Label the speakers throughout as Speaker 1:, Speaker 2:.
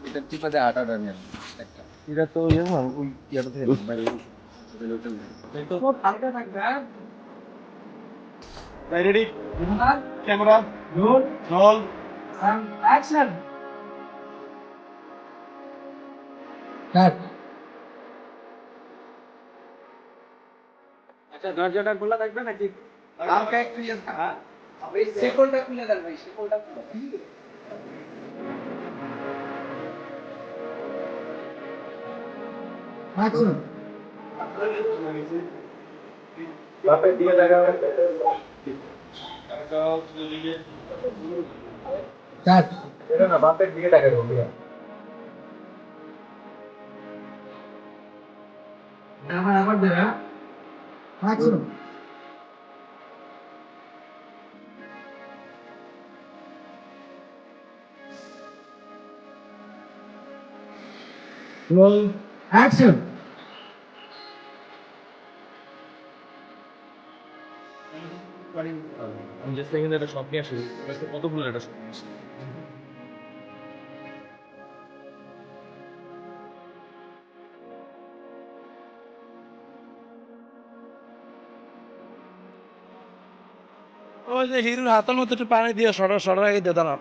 Speaker 1: এটা টিপাতে আটাটা নিয়ে একটা
Speaker 2: এটা তো ইয়ে না ওই ইয়াটা থেকে বাইরে তো সব হালকা থাকবে হ্যাঁ ready camera roll action
Speaker 1: cut
Speaker 2: আচ্ছা দরজাটা খোলা থাকবে নাকি
Speaker 1: হালকা একটু এই শেকলটা খুলে দেন ভাই শেকলটা খুলে আচ্ছা
Speaker 2: বাপের দিকে লাগাও
Speaker 1: কাট
Speaker 2: এটা না বাপের দিকে লাগাও
Speaker 1: আবার দে আচ্ছা রোল অ্যাকশন
Speaker 2: আমি জাস্ট এখানে একটা শপ নিয়ে আসি কতগুলো একটা শপ নিয়ে আসি ওই যে হিরোর হাতের মধ্যে একটু পানি দিয়ে সরার আগে দিয়ে দাঁড়ান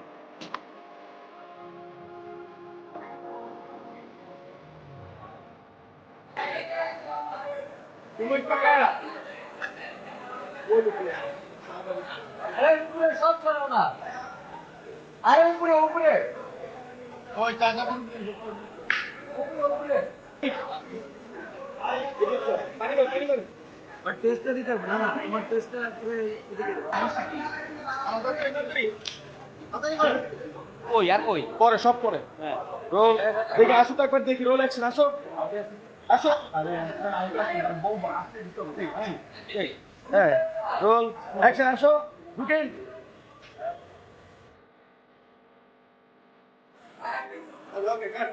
Speaker 1: আরে উপরে সব ছাড়ো না আরে উপরে উপরে
Speaker 2: ওই টাকা
Speaker 1: উপরে
Speaker 2: বাট টেস্টটা দিতে হবে না তোমার টেস্টটা এদিকে
Speaker 1: কই আর কই
Speaker 2: পরে সব পরে হ্যাঁ রোল দেখি আসো তো একবার দেখি রোল অ্যাকশন আসো আসো
Speaker 1: আরে বউ আসতে দিতে হবে
Speaker 2: হ্যাঁ রোল অ্যাকশন আসো ঢুকেন ওকে কাট